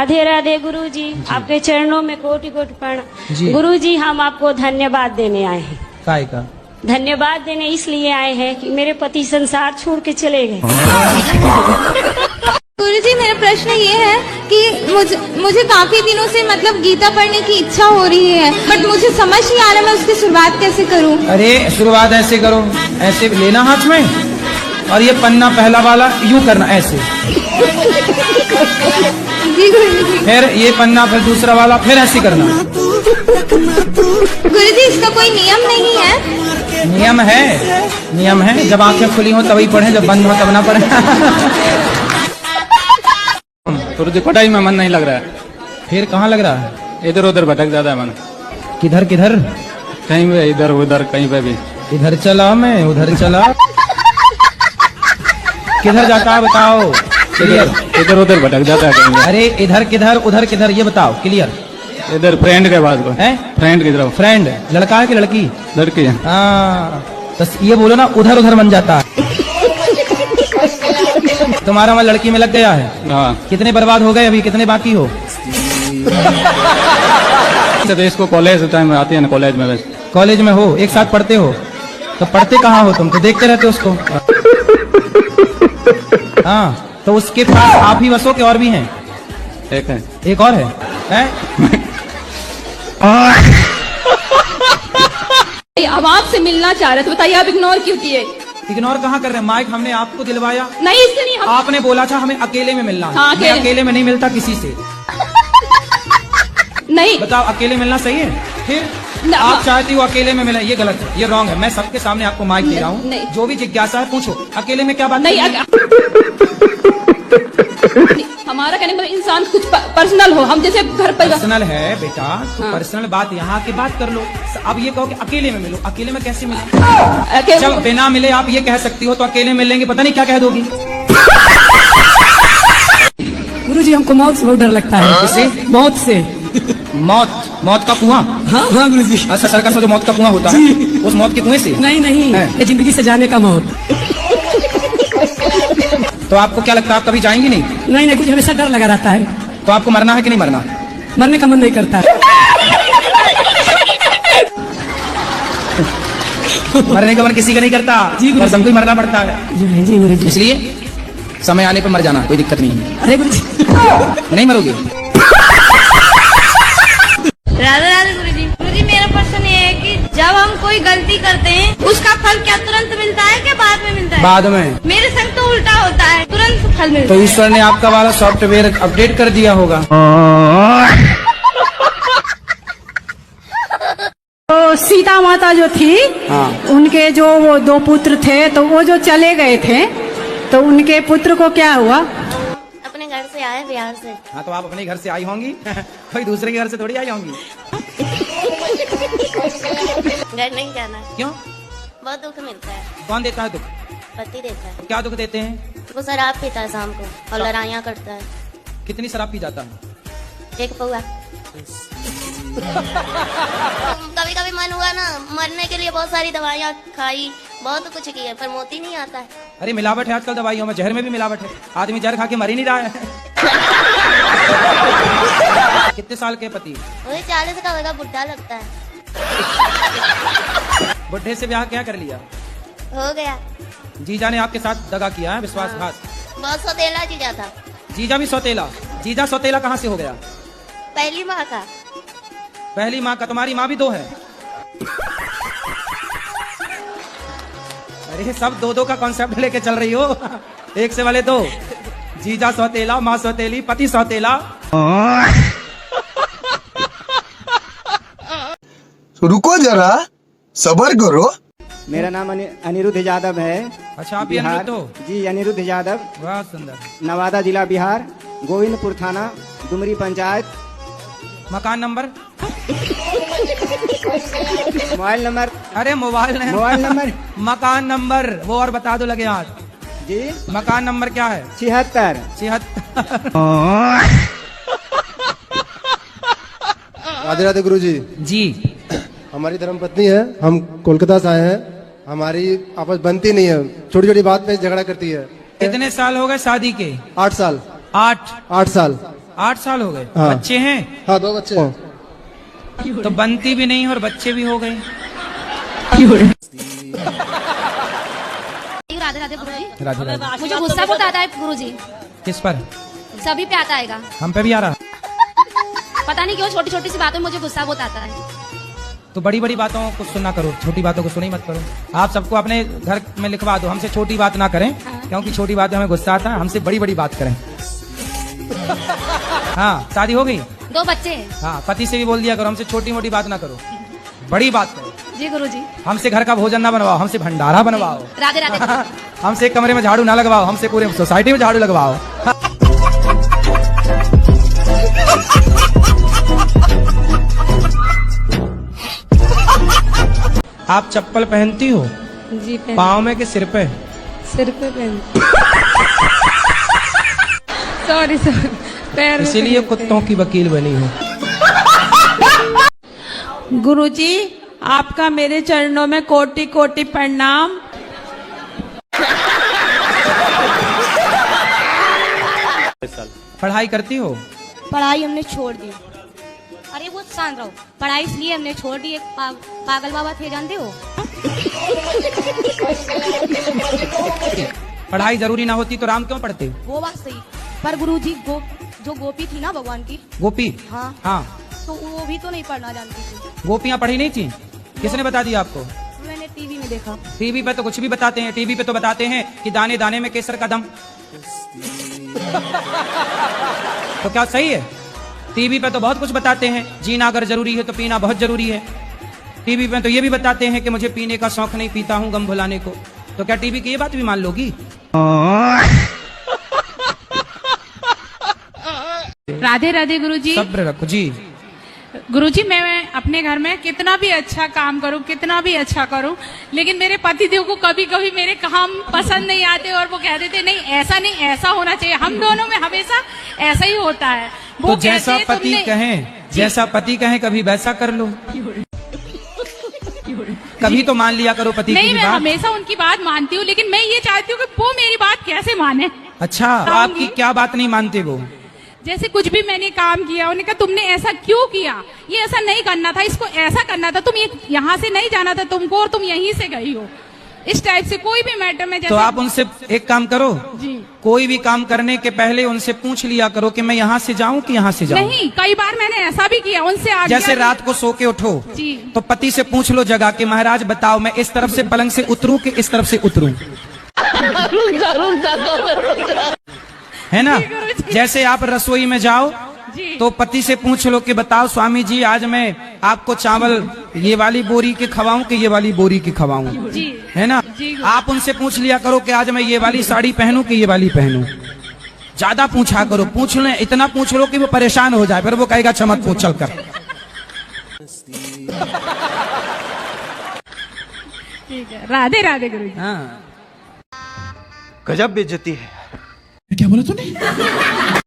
राधे राधे गुरुजी, आपके चरणों में कोटि कोटि प्रणाम। गुरुजी, हम आपको धन्यवाद देने आए हैं। काय का धन्यवाद देने इसलिए आए हैं कि मेरे पति संसार छोड़ के चले गए। गुरुजी, मेरा प्रश्न ये है कि मुझे काफी दिनों से मतलब गीता पढ़ने की इच्छा हो रही है, बट मुझे समझ नहीं आ रहा मैं उसकी शुरुआत कैसे करूं। अरे शुरुआत ऐसे करो, ऐसे लेना हाथ में और ये पन्ना पहला वाला यूं करना ऐसे। जी गुरुजी। फिर ये पन्ना, फिर दूसरा वाला, फिर ऐसे करना। गुरुजी, इसका कोई नियम नहीं है? नियम है, नियम है। जब आंखें खुली हो तभी पढ़े, जब बंद हो तब ना पढ़े। तुझे पढ़ाई में मन नहीं लग रहा है। फिर कहाँ लग रहा है? इधर उधर भटक जाता है मन। किधर किधर? कहीं पे इधर उधर, कहीं पे भी। इधर चला मैं, उधर चला। किधर जाता है बताओ क्लियर? इधर उधर भटक जाता है कहीं। अरे इधर किधर, उधर किधर, ये बताओ क्लियर। इधर फ्रेंड के पास है, फ्रेंड की तरफ। फ्रेंड लड़का है कि लड़की? लड़की है। हाँ, तो ये बोलो ना, उधर उधर मन जाता है। तुम्हारा मन लड़की में लग गया है। हाँ। कितने बर्बाद हो गए अभी, कितने बाकी हो? तो इसको कॉलेज टाइम में आती है ना, कॉलेज में। बस कॉलेज में हो, एक साथ पढ़ते हो? तो पढ़ते कहाँ हो तुम? तो देखते रहते उसको। हाँ, तो उसके पास आप ही बसो के और भी हैं? एक है। एक और है, अब आपसे मिलना चाह रहे थे, बताइए आप इग्नोर क्यों किए? इग्नोर कहाँ कर रहे हैं? माइक हमने आपको दिलवाया। नहीं, इससे नहीं। आपने बोला था हमें अकेले में मिलना है। हाँ, मैं अकेले में नहीं मिलता किसी से। नहीं, बताओ अकेले मिलना सही है? फिर आप चाहती हो अकेले में मिले, ये गलत है, ये रॉन्ग है। मैं सबके सामने आपको माइक दे रहा हूँ, जो भी जिज्ञासा है पूछो। अकेले में क्या बात? नहीं, हमारा कहने का इंसान कुछ पर्सनल हो, हम जैसे घर पर। पर्सनल है बेटा, तो पर्सनल बात यहाँ की बात कर लो। अब ये कहो कि अकेले में मिलो, अकेले में कैसे मिले? जब बिना मिले आप ये कह सकती हो, तो अकेले मिलेंगे पता नहीं क्या कह दोगी। गुरुजी, हमको मौत से बहुत डर लगता है। किससे? मौत से। मौत? मौत का कुआं? हाँ हाँ गुरुजी। अच्छा, सर्कस में जो मौत का कुआं होता है, उस मौत के कुएं से? नहीं नहीं, ये जिंदगी से जाने का मौत। तो आपको क्या लगता है, आप कभी जाएंगी नहीं? नहीं नहीं, कुछ हमेशा डर लगा रहता है। तो आपको मरना है कि नहीं मरना? मरने का मन नहीं करता। मरने का मन किसी का नहीं करता जी, और सबको मरना पड़ता है। जी गुरुजी। इसलिए समय आने पर मर जाना, कोई दिक्कत नहीं है। अरे गुरुजी, नहीं मरोगे? राधे राधे गुरुजी। गुरुजी, मेरा प्रश्न ये है कि जब हम कोई गलती करते हैं, उसका फल क्या तुरंत मिलता है कि बाद में मिलता है? बाद में। मेरे संग तो उल्टा होता है, तुरंत फल मिलता तो है। ईश्वर ने आपका वाला सॉफ्टवेयर अपडेट कर दिया होगा। तो सीता माता जो थी, उनके जो वो 2 पुत्र थे, तो वो जो चले गए थे, तो उनके पुत्र को क्या हुआ? अपने घर से आए, बिहार से। हाँ, तो आप अपने घर से आई होंगी। कोई दूसरे के घर से थोड़ी आई होंगी। घर नहीं जाना। क्यों? बहुत दुख मिलता है। कौन देता है दुख? पति देता है। क्या दुख देते हैं? वो शराब पीता है शाम को और लड़ाइयाँ करता है। कितनी शराब पी जाता है? 1 पौआ। कभी कभी मन हुआ ना, मरने के लिए बहुत सारी दवाइयाँ खाई, बहुत कुछ किया, पर मोती नहीं आता है। अरे मिलावट है आजकल दवाइयों में, जहर में भी मिलावट है। आदमी जहर खा के मर ही नहीं रहा है। कितने साल के पति? वही 40 का होगा, बुढ़ा लगता है। बुढ़े से ब्याह क्या कर लिया? हो गया। जीजा ने आपके साथ दगा किया है, विश्वासघात। बहुत सौतेला जीजा था। जीजा भी सौतेला? जीजा सौतेला कहाँ से हो गया? पहली माँ का। पहली माँ का? तुम्हारी माँ भी 2 है? अरे सब 2-2 का कॉन्सेप्ट लेके चल रही हो। एक से वाले 2। जीजा सौतेला, माँ सौतेली, पति सौतेला। रुको जरा, सबर करो। मेरा नाम अनिरुद्ध यादव है। अच्छा, आप बिहार हो? जी, अनिरुद्ध यादव। बहुत सुंदर। नवादा जिला बिहार, गोविंदपुर थाना, डुमरी पंचायत। मकान नंबर? Mobile number? अरे मोबाइल नंबर। मकान नंबर वो और बता दो लगे हाथ। जी, मकान नंबर क्या है? 76। राधे राधे गुरुजी। जी, हमारी धर्मपत्नी है, हम कोलकाता से आए हैं। हमारी आपस बनती नहीं है, छोटी छोटी बात पे झगड़ा करती है। कितने साल हो गए शादी के? 8 साल। 8 साल। 8 साल हो गए। हाँ। बच्चे हैं? हाँ 2 बच्चे हैं। तो बनती भी नहीं और बच्चे भी हो गए। राधे राधे गुरुजी। राधे राधे। मुझे गुस्सा बहुत आता है गुरुजी, किस पर? सभी पे आता है। हम पे भी आ रहा। पता नहीं क्यों छोटी छोटी सी बातों में मुझे गुस्सा बहुत आता है। तो बड़ी बड़ी बातों को सुनना करो, छोटी बातों को सुनी मत करो। आप सबको अपने घर में लिखवा दो, हमसे छोटी बात ना करें, क्योंकि छोटी बातें हमें गुस्सा आता है। हमसे बड़ी बड़ी बात करें। हाँ, शादी हो गई? 2 बच्चे हैं। हाँ, पति से भी बोल दिया करो, हमसे छोटी मोटी बात ना करो, बड़ी बात करो। जी गुरुजी। हमसे घर का भोजन ना बनवाओ, हमसे भंडारा बनवाओ। राधे राधे। हमसे एक कमरे में झाड़ू ना लगवाओ, हमसे पूरे सोसाइटी में झाड़ू लगवाओ। आप चप्पल पहनती हो? जी पाँव में कि सिर पे? सिर पे पहन। सॉरी पैर में इसीलिए कुत्तों की वकील बनी हो। गुरुजी आपका मेरे चरणों में कोटि कोटि प्रणाम। पढ़ाई करती हो? पढ़ाई हमने छोड़ दी। अरे वो शांत रहो। पढ़ाई इसलिए हमने छोड़ दी, एक पागल बाबा थे, जानते हो? पढ़ाई जरूरी ना होती तो राम क्यों पढ़ते? वो बात सही, पर गुरुजी जो गोपी थी ना भगवान की, गोपी? हाँ हाँ। तो वो भी तो नहीं पढ़ना जानती थी। गोपियाँ पढ़ी नहीं थी? किसने बता दिया आपको? मैंने टीवी में देखा। टीवी पे तो कुछ भी बताते हैं। टीवी पे तो बताते हैं कि दाने दाने में केसर का दम। तो क्या सही है? टीवी पे तो बहुत कुछ बताते हैं, जीना अगर जरूरी है तो पीना बहुत जरूरी है। टीवी पे तो ये भी बताते हैं कि मुझे पीने का शौक नहीं, पीता हूँ गम भुलाने को। तो क्या टीवी की ये बात भी मान लोगी? राधे राधे गुरुजी। सब्र रखो जी। गुरुजी मैं अपने घर में कितना भी अच्छा काम करूं, कितना भी अच्छा करूं, लेकिन मेरे पतिदेव को कभी कभी मेरे काम पसंद नहीं आते और वो कह देते नहीं ऐसा नहीं, ऐसा होना चाहिए। हम दोनों में हमेशा ऐसा ही होता है। वो तो जैसा कहते, पति तुमने- कहें, जैसा पति कहें कभी वैसा कर लो। कभी तो मान लिया करो पति की नहीं, भी मैं बात। हमेशा उनकी बात मानती हूँ, लेकिन मैं ये चाहती हूँ कि वो मेरी बात कैसे माने। अच्छा, तो आपकी क्या बात नहीं मानते वो? जैसे कुछ भी मैंने काम किया, उन्होंने कहा तुमने ऐसा क्यों किया, ये ऐसा नहीं करना था, इसको ऐसा करना था, तुम ये यहाँ से नहीं जाना था तुमको और तुम यहीं से गई हो। इस टाइप से कोई भी मैटर में तो आप उनसे एक काम करो, जी, कोई भी काम करने के पहले उनसे पूछ लिया करो कि मैं यहाँ से जाऊँ कि यहाँ से जाऊँ। नहीं, कई बार मैंने ऐसा भी किया उनसे आज्ञा जैसे ली। रात को सो के उठो जी। तो पति से पूछ लो जगह कि महाराज बताओ मैं इस तरफ से पलंग से उतरूं कि इस तरफ से उतरूं। है ना? जैसे आप रसोई में जाओ जी। तो पति से पूछ लो कि बताओ स्वामी जी आज मैं आपको चावल ये वाली बोरी के खवाऊं कि ये वाली बोरी के खवाऊं। जी। है ना? जी। आप उनसे पूछ लिया करो कि आज मैं ये वाली साड़ी पहनूं कि ये वाली पहनूं। ज्यादा पूछा करो, पूछ ले, इतना पूछ लो कि वो परेशान हो जाए, फिर वो कहेगा चमक पूछ चल कर। ठीक है। राधे राधे गुरुजी। हाँ। गजब बेइज्जती है। क्या बोला तूने?